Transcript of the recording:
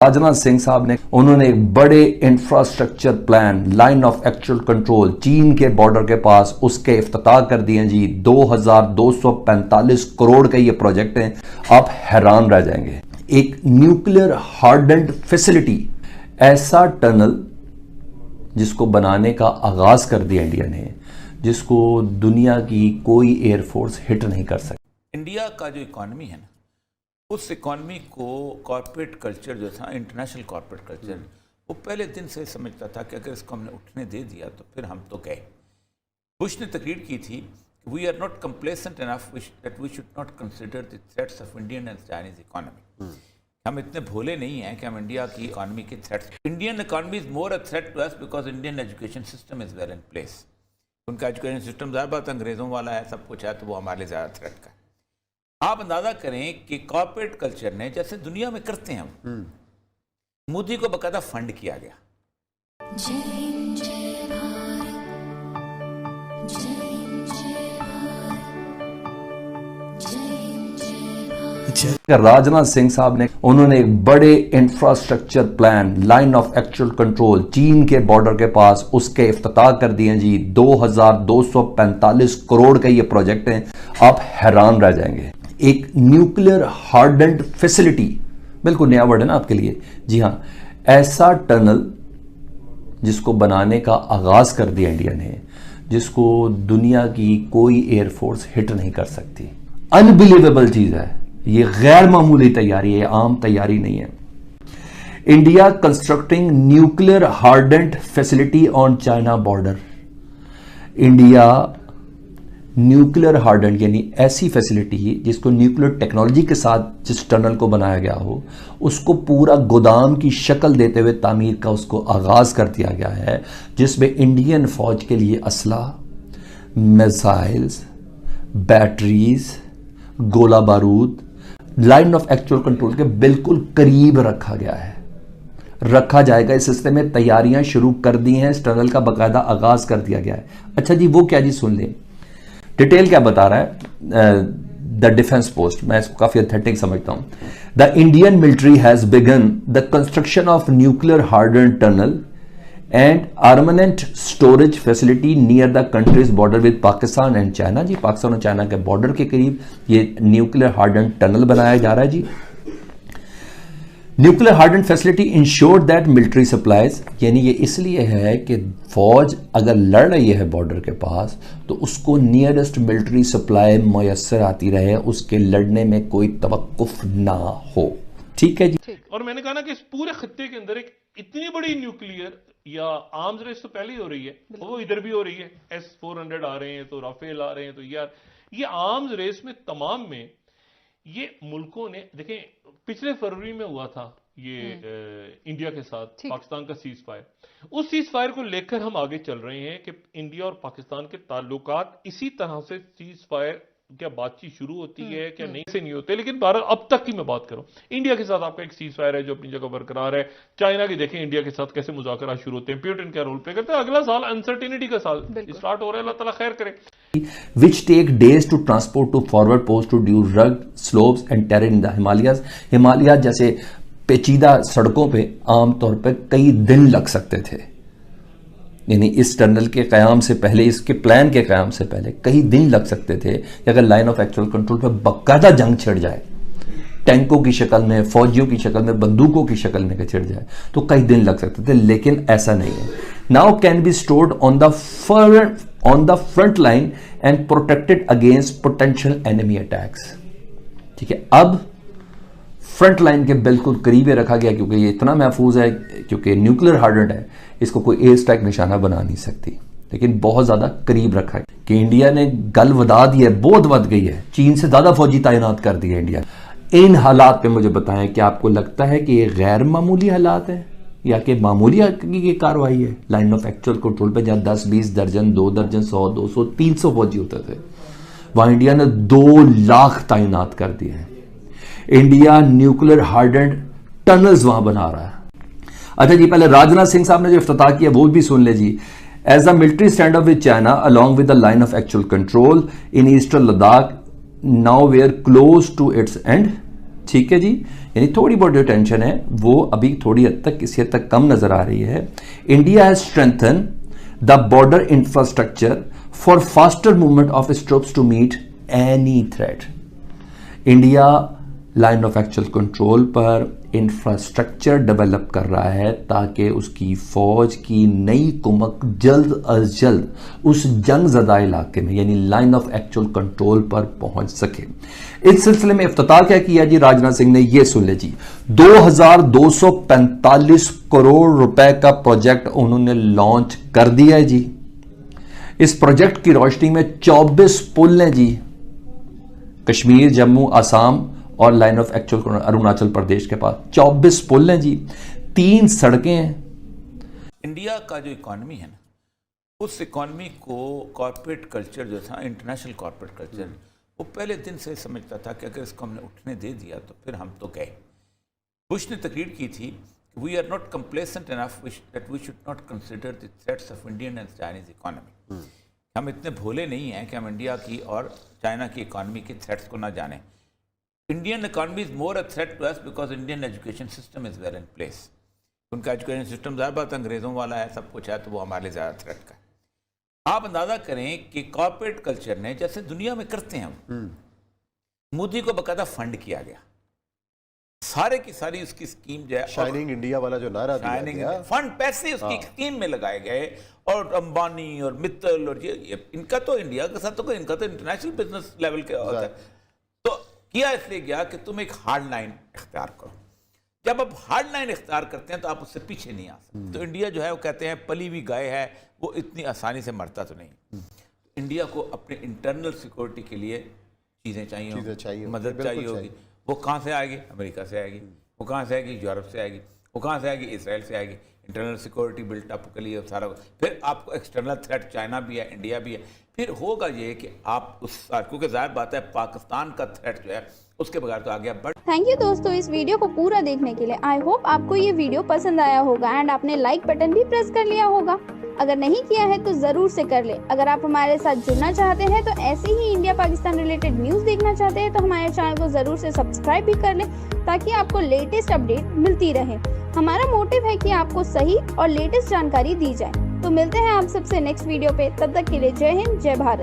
राजनाथ सिंह साहब ने उन्होंने एक बड़े infrastructure plan line of actual control चीन के बॉर्डर के पास उसके इफ्तिताह कर दिए जी। 2245 करोड़ का ये प्रोजेक्ट है, आप हैरान रह जाएंगे। एक न्यूक्लियर हार्डेंड फैसिलिटी, ऐसा टनल जिसको बनाने का आगाज कर दिया इंडिया ने, जिसको दुनिया की कोई एयरफोर्स हिट नहीं कर सकती। इंडिया का जो इकॉनमी है ना, उस इकॉनमी को कॉर्पोरेट कल्चर जो था, इंटरनेशनल कॉर्पोरेट कल्चर, वो पहले दिन से समझता था कि अगर इसको हमने उठने दे दिया तो फिर हम तो गए। बुश ने तकरीर की थी, we are not complacent enough that we should not consider the threats of Indian and Chinese economy. हम इतने भोले नहीं हैं कि हम इंडिया की इकॉनमी के threats, Indian economy is more a threat to us because Indian education system is well in place. उनका education system ज़्यादा बात अंग्रेज़ों वाला है, सब कुछ है, तो वो हमारे लिए ज़्यादा थ्रेट का है। आप अंदाजा करें कि कॉर्पोरेट कल्चर ने, जैसे दुनिया में करते हैं हम, मोदी को बकायदा फंड किया गया। राजनाथ सिंह साहब ने उन्होंने एक बड़े infrastructure plan line of actual control चीन के बॉर्डर के पास उसके इफ्तिताह कर दिए जी। 2245 करोड़ का ये प्रोजेक्ट है, आप हैरान रह जाएंगे। एक न्यूक्लियर हार्डेंड फैसिलिटी, बिल्कुल नया वर्ड है ना आपके लिए, जी हां, ऐसा टनल जिसको बनाने का आगाज कर दिया इंडिया ने, जिसको दुनिया की कोई एयरफोर्स हिट नहीं कर सकती। अनबिलीवेबल चीज है ये, गैर मामूली तैयारी है, आम तैयारी नहीं है। India constructing nuclear hardened facility on China border. India nuclear hardened यानी ऐसी फैसिलिटी जिसको न्यूक्लियर टेक्नोलॉजी के साथ जिस टनल को बनाया गया हो, उसको पूरा गोदाम की शक्ल देते हुए तामीर का उसको आगाज कर दिया गया है, जिसमें इंडियन फौज के लिए असला, मिसाइल्स, बैटरीज, गोला बारूद लाइन ऑफ एक्चुअल कंट्रोल के बिल्कुल करीब रखा गया है, रखा जाएगा। इस सिलसिले में तैयारियां शुरू कर दी हैं, इस टनल का बाकायदा आगाज कर दिया गया है। अच्छा जी, वो क्या जी, सुन लें डिटेल क्या बता रहा है द डिफेंस पोस्ट, मैं इसको काफी ऑथेंटिक समझता हूं। The Indian military has begun the construction of nuclear hardened tunnel and armament storage facility near the country's border with Pakistan and China. जी, पाकिस्तान और चाइना के बॉर्डर के करीब ये न्यूक्लियर हार्डेंड टनल बनाया जा रहा है जी। Nuclear hardened facility ensure that military supplies, यानी ये इसलिए है कि फौज अगर लड़ रही है बॉर्डर के पास तो उसको नियरेस्ट मिलिट्री सप्लाई मुयस्सर आती रहे, उसके लड़ने में कोई तवक्कुफ ना हो। ठीक है जी। और मैंने कहा ना कि इस पूरे खत्ते के अंदर एक इतनी बड़ी न्यूक्लियर या आर्म्स रेस तो पहले ही हो रही है, वो इधर भी हो रही है। S-400 आ रहे हैं तो राफेल आ रहे हैं, तो यार ये आर्म्स रेस में तमाम में ये मुल्कों ने, देखें पिछले फरवरी में हुआ था ये इंडिया के साथ पाकिस्तान का सीज फायर, उस सीज फायर को लेकर हम आगे चल रहे हैं कि इंडिया और पाकिस्तान के ताल्लुकात इसी तरह से सीज फायर क्या बातचीत शुरू होती है क्या नहीं से नहीं होते, लेकिन भारत अब तक की मैं बात करूं, इंडिया के साथ आपका एक सीज फायर है जो अपनी जगह बरकरार है। चाइना की देखें इंडिया के साथ कैसे मुज़ाकरा शुरू होते हैं, पुतिन क्या रोल प्ले करते हैं। अगला साल अनसर्टेनिटी का साल स्टार्ट हो रहा है, अल्लाह ताला खैर करे। Which take days to transport to forward post to due rugged slopes and terrain in the Himalayas। Himalaya जैसे पेचीदा सड़कों पे आमतौर पर कई दिन लग सकते थे, यानी इस टनल के क़याम से पहले, इसके प्लान के क़याम से पहले कई दिन लग सकते थे कि अगर लाइन ऑफ एक्चुअल कंट्रोल पर बाकायदा जंग छिड़ जाए, टैंकों की शक्ल में, फौजियों की शक्ल में, बंदूकों की शक्ल में छिड़ जाए तो कई दिन लग सकते थे, लेकिन ऐसा नहीं है। Now can be stored on the front line and protected against potential enemy attacks. ठीक है, अब फ्रंट लाइन के बिल्कुल करीब रखा गया, क्योंकि ये इतना महफूज है, क्योंकि न्यूक्लियर हार्डेंड है, इसको कोई एयर स्ट्राइक निशाना बना नहीं सकती, लेकिन बहुत ज्यादा करीब रखा है कि इंडिया ने गल वधा दी है, बहुत वध गई है, चीन से ज्यादा फौजी तैनात कर दिए इंडिया। इन हालात पे मुझे बताएं कि आपको लगता है कि ये गैर मामूली हालात है या कि मामूली की कार्रवाई है? लाइन ऑफ एक्चुअल कंट्रोल पे जहां 10-20 दर्जन, 2 दर्जन, 100, 200, 300 फौजी होते थे, वहां इंडिया ने 2 लाख तैनात कर दिए हैं। इंडिया न्यूक्लियर हार्डेंड टनल्स वहां बना रहा है। अच्छा जी, पहले राजनाथ सिंह साहब ने जो इफ्तिताह किया वो भी सुन ले जी। As the military stand off with China along with the line of actual control in eastern Ladakh now where close to its end. ठीक है जी, यानी थोड़ी बहुत जो टेंशन है वो अभी थोड़ी हद तक किसी हद तक कम नजर आ रही है। India has strengthen the border infrastructure for faster movement of its troops to meet any threat. India line of actual control पर इंफ्रास्ट्रक्चर डेवलप कर रहा है ताकि उसकी फौज की नई कुमक जल्द अज जल्द उस जंग ज़दा इलाके में यानी लाइन ऑफ एक्चुअल कंट्रोल पर पहुंच सके। इस सिलसिले में इफ्तिताह क्या किया जी राजनाथ सिंह ने, ये सुन ले जी, 2245 करोड़ रुपए का प्रोजेक्ट उन्होंने लॉन्च कर दिया है जी। इस प्रोजेक्ट की रोशनी में 24 पुल हैं जी, कश्मीर, जम्मू, आसाम और line of actual Arunachal Pradesh के पास 24 पुल हैं जी, 3 सड़कें हैं। इंडिया का जो इकॉनमी है ना, उस इकॉनमी को कॉर्पोरेट कल्चर जो था, इंटरनेशनल कॉर्पोरेट कल्चर, वो पहले दिन से समझता था कि अगर इसको हमने उठने दे दिया तो फिर हम तो गए। बुश ने तकरीर की थी, we are not complacent enough that we should not consider the threats of Indian and Chinese economy. हम इतने भोले नहीं हैं कि हम इंडिया की और चाइना की इकॉनमी के थ्रेट्स को ना जानें। Indian economy is more a threat to us because Indian education system is well in place. उनका एजुकेशन सिस्टम ज़्यादा बात अंग्रेज़ों वाला है, सब कुछ है, तो वो हमारे लिए ज़्यादा थ्रेट का है। आप अंदाज़ा करें कि कॉर्पोरेट कल्चर ने, जैसे दुनिया में करते हैं, मोदी को बकायदा फंड किया गया, सारे की सारी उसकी स्कीम जो है, शाइनिंग इंडिया वाला जो नारा दिया गया, फंड पैसे उसकी स्कीम में लगाए गए, और अंबानी और मित्तल और ये इनका तो इंडिया के साथ तो कोई, इनका तो इंटरनेशनल बिजनेस लेवल के होता है। तो किया इसलिए गया कि तुम एक हार्ड लाइन इख्तियार करो। जब आप हार्ड लाइन इख्तियार करते हैं तो आप उससे पीछे नहीं आ सकते। तो इंडिया जो है वो कहते हैं पली हुई गाय है, वो इतनी आसानी से मरता तो नहीं। इंडिया को अपने इंटरनल सिक्योरिटी के लिए चीज़ें चाहिए, मदद चाहिए होगी। वो कहाँ से आएगी? अमेरिका से आएगी। वो कहाँ से आएगी? यूरोप से आएगी। वो कहाँ से आएगी? इसराइल से आएगी। इंटरनल सिक्योरिटी बिल्ट अप के लिए सारा, फिर आपको एक्सटर्नल थ्रेट चाइना भी है, इंडिया भी है। फिर होगा ये कि आप उस, क्योंकि ज़ाहिर बात है पाकिस्तान का थ्रेट जो है उसके बगैर तो आ गया। बट थैंक यू दोस्तों इस वीडियो को पूरा देखने के लिए। आई होप आपको ये वीडियो पसंद आया होगा एंड आपने लाइक बटन भी प्रेस कर लिया होगा। अगर नहीं किया है तो जरूर से कर ले। अगर आप हमारे साथ जुड़ना चाहते हैं तो ऐसे ही इंडिया पाकिस्तान रिलेटेड न्यूज देखना चाहते हैं तो हमारे चैनल को जरूर से सब्सक्राइब भी कर ले ताकि आपको लेटेस्ट अपडेट मिलती रहे। हमारा मोटिव है कि आपको सही और लेटेस्ट जानकारी दी जाए। तो मिलते हैं आप सबसे नेक्स्ट वीडियो पे, तब तक के लिए जय हिंद, जय भारत।